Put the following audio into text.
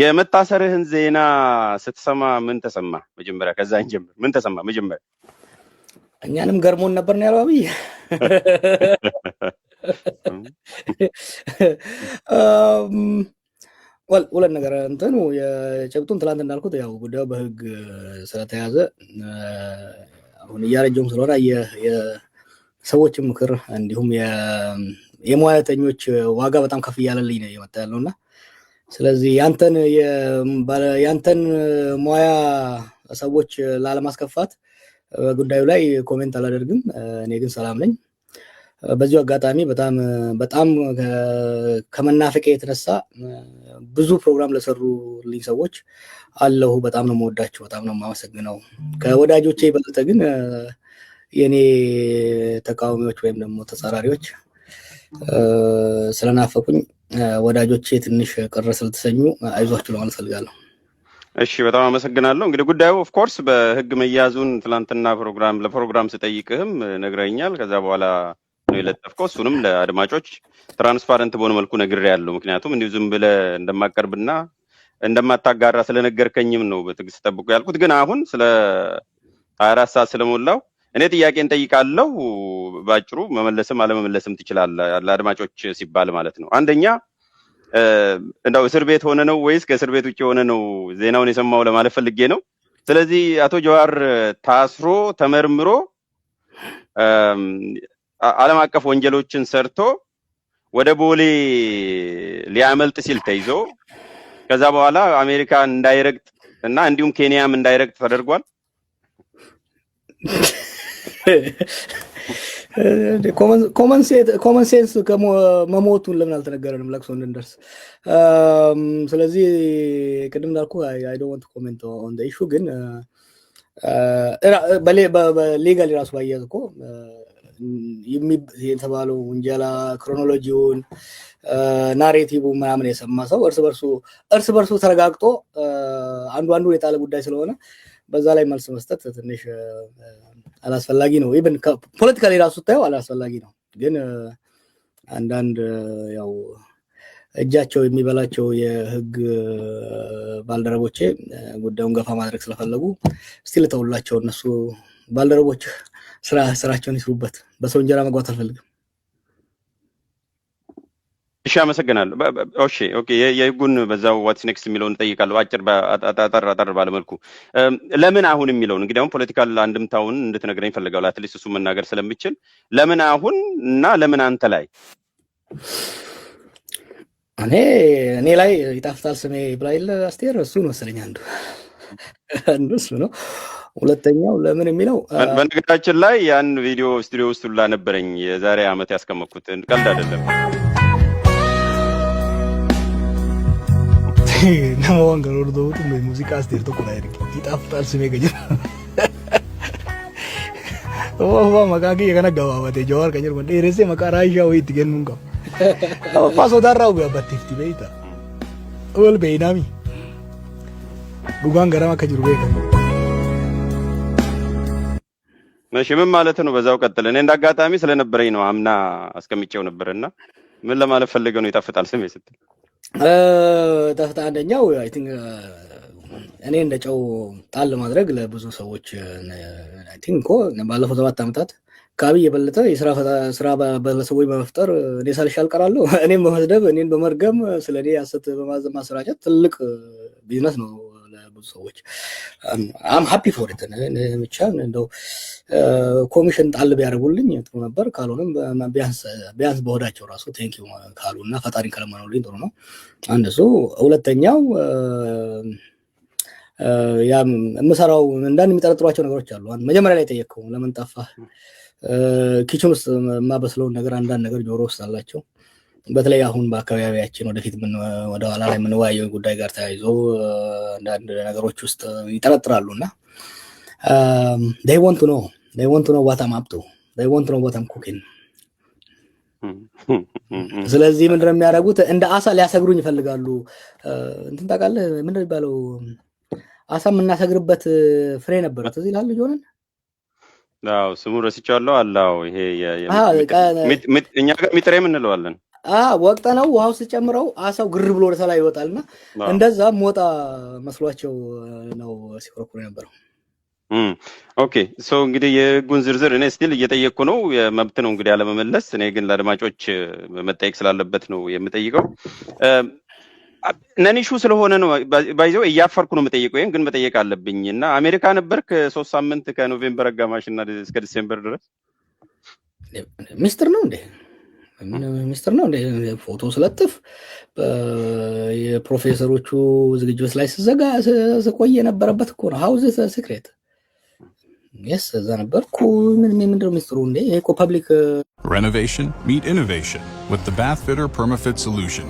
የመታሰርህን ዜና ስትሰማ ምን ተሰማ? መጀመሪያ ከዛ እንጀምር። ምን ተሰማ መጀመሪያ? እኛንም ገርሞን ነበር ነው ያለው አብይ። ሁለት ነገር እንትኑ የጨብጡን ትላንት እንዳልኩት ያው ጉዳዩ በህግ ስለተያዘ አሁን እያረጀውም ስለሆነ የሰዎችን ምክር እንዲሁም የሙያተኞች ዋጋ በጣም ከፍ እያለልኝ ነው የመጣ ያለውና ስለዚህ ያንተን ሙያ ሰዎች ላለማስከፋት ጉዳዩ ላይ ኮሜንት አላደርግም። እኔ ግን ሰላም ነኝ። በዚሁ አጋጣሚ በጣም ከመናፈቄ የተነሳ ብዙ ፕሮግራም ለሰሩልኝ ሰዎች አለሁ። በጣም ነው የምወዳቸው፣ በጣም ነው የማመሰግነው። ከወዳጆቼ ይበልጥ ግን የኔ ተቃዋሚዎች ወይም ደግሞ ተጻራሪዎች ስለናፈቁኝ ወዳጆቼ ትንሽ ቅር ስለተሰኙ አይዟችሁ ለማለት ፈልጋለሁ። እሺ በጣም አመሰግናለሁ። እንግዲህ ጉዳዩ ኦፍ ኮርስ በህግ መያዙን ትላንትና ለፕሮግራም ስጠይቅህም ነግረኛል። ከዛ በኋላ ነው የለጠፍከው። እሱንም ለአድማጮች ትራንስፓረንት በሆነ መልኩ ነግሬያለሁ። ምክንያቱም እንዲሁ ዝም ብለህ እንደማቀርብና እንደማታጋራ ስለነገርከኝም ነው በትዕግስት ጠብቁ ያልኩት። ግን አሁን ስለ 24 ሰዓት ስለሞላው እኔ ጥያቄን ጠይቃለሁ። ባጭሩ መመለስም አለመመለስም ትችላለህ፣ ለአድማጮች ሲባል ማለት ነው። አንደኛ እንደው እስር ቤት ሆነ ነው ወይስ ከእስር ቤት ውጭ ሆነ ነው ዜናውን የሰማው ለማለት ፈልጌ ነው። ስለዚህ አቶ ጀዋር ታስሮ ተመርምሮ ዓለም አቀፍ ወንጀሎችን ሰርቶ ወደ ቦሌ ሊያመልጥ ሲል ተይዞ ከዛ በኋላ አሜሪካ እንዳይረግጥ እና እንዲሁም ኬንያም እንዳይረግጥ ተደርጓል። ኮመን ሴንስ መሞቱን ለምን አልተነገረንም ለቅሶ እንድንደርስ? ስለዚህ ቅድም እንዳልኩ አይ ዶንት ዋንት ቱ ኮሜንት ኦን ዘ ኢሹ። ግን በሌጋሊ ራሱ ባያዝ እኮ የተባለው ውንጀላ ክሮኖሎጂውን ናሬቲቭ ምናምን የሰማ ሰው እርስ በርሱ ተረጋግጦ አንዱ የጣለ ጉዳይ ስለሆነ በዛ ላይ መልስ መስጠት ትንሽ አላስፈላጊ ነው። ኢቭን ፖለቲካሊ ራሱ ታየው አላስፈላጊ ነው። ግን አንዳንድ ያው እጃቸው የሚበላቸው የህግ ባልደረቦቼ ጉዳዩን ገፋ ማድረግ ስለፈለጉ ስቲል ተውላቸው እነሱ ባልደረቦች ስራቸውን ይስሩበት። በሰው እንጀራ መግባት አልፈልግም። እሺ አመሰግናለሁ። እሺ ኦኬ፣ የህጉን በዛው ዋትስ ኔክስት የሚለውን ጠይቃለሁ። አጭር አጠር ባለመልኩ ለምን አሁን የሚለውን እንግዲህ አሁን ፖለቲካል አንድምታውን እንድትነግረኝ ፈልጋለሁ። አትሊስት እሱ መናገር ስለምችል ለምን አሁን እና ለምን አንተ ላይ? እኔ ላይ ይጣፍጣል ስሜ ብላይል አስቴር እሱ ነው መሰለኝ አንዱ እሱ ነው። ሁለተኛው ለምን የሚለው በነገራችን ላይ ያን ቪዲዮ ስቱዲዮ ውስጥ ሁላ ነበረኝ የዛሬ አመት ያስቀመጥኩት፣ ቀልድ አይደለም። ናማዋን ጋር ወርዶ ሙዚቃ አስቴር ተቆላ ይጣፍጣል ስሜ ገጀ መቃቂ የከነገባበቴ ጀዋር ከጀር ወንደ ሬሴ መቃራሻ ወይ ትገኑን ጋር ፋሶ ዳራው ቢያባትፍቲ በይታ ወል በይናሚ ዱጋን ገራማ ከጅሩ በይታ መቼ ምን ማለት ነው? በዛው ቀጥል። እኔ እንዳጋጣሚ ስለነበረኝ ነው አምና አስቀምጬው ነበርና ምን ለማለት ፈልገው ነው ይጣፍጣል ስሜ ስትል? ተፍታ አንደኛው አይ ቲንክ እኔ እንደጨው ጣል ማድረግ ለብዙ ሰዎች አይ ቲንክ ባለፈው 7 ዓመታት ከአብይ የበለጠ ስራ በለሰዎች በመፍጠር እኔ ሳልሻል ቀራለሁ። እኔም በመስደብ እኔን በመርገም ስለኔ ያሰት በማሰራጨት ትልቅ ቢዝነስ ነው ለብዙ ሰዎች። አም ሃፒ ፎር ኢት። ብቻ እንደው ኮሚሽን ጣል ቢያደርጉልኝ ጥሩ ነበር። ካልሆነም ቢያንስ በሆዳቸው ራሱ ቴንክ ዩ ካሉና ፈጣሪን ከለመኑልኝ ጥሩ ነው። አንድ እሱ። ሁለተኛው ያም የምሰራው እንዳንድ የሚጠረጥሯቸው ነገሮች አሉ። መጀመሪያ ላይ ጠየቀው ለምን ጠፋህ? ኪችን ውስጥ የማበስለውን ነገር አንዳንድ ነገር ጆሮ ውስጥ አላቸው። በተለይ አሁን በአካባቢያችን ወደፊት ወደ ኋላ ላይ የምንወያየው ጉዳይ ጋር ተያይዞ አንዳንድ ነገሮች ውስጥ ይጠረጥራሉና they want to know what I'm up to. They want to know what I'm cooking. ስለዚህ ምንድነው የሚያደርጉት? እንደ አሳ ሊያሰግሩኝ ይፈልጋሉ። እንትን ታውቃለህ ምንድነው የሚባለው? አሳ የምናሰግርበት ፍሬ ነበር ትዝ ይላል ጆነን። አዎ ስሙ ረስቻለሁ። አላው ይሄ እኛ ጋር ሚጥሬም እንለዋለን። ወቅተ ነው ውሃው ሲጨምረው አሳው ግር ብሎ ወደ ላይ ይወጣልና እንደዛ ሞጣ መስሏቸው ነው ሲኮረኩሩ የነበረው። ኦኬ ሶ እንግዲህ የህጉን ዝርዝር እኔ ስቲል እየጠየቅኩ ነው። መብት ነው እንግዲህ አለመመለስ። እኔ ግን ለአድማጮች መጠየቅ ስላለበት ነው የምጠይቀው። ነኒሹ ስለሆነ ነው ባይዘው እያፈርኩ ነው የምጠይቀው። ይሄን ግን መጠየቅ አለብኝ እና አሜሪካ ነበርክ 3 ሳምንት ከኖቬምበር አጋማሽ እና እስከ ዲሴምበር ድረስ ሚስጥር ነው እንዴ? ሚስጥር ነው እንዴ? ፎቶ ስለጥፍ የፕሮፌሰሮቹ ዝግጅት ላይ ስዘጋ ስቆይ የነበረበት እኮ ነው። ሃውዝ ሲክሬት yes እዛ ነበርኩ። ምንድነው ሚስጥሩ እንዴ? ይሄ እኮ ፐብሊክ Renovation meet innovation with the Bathfitter PermaFit solution.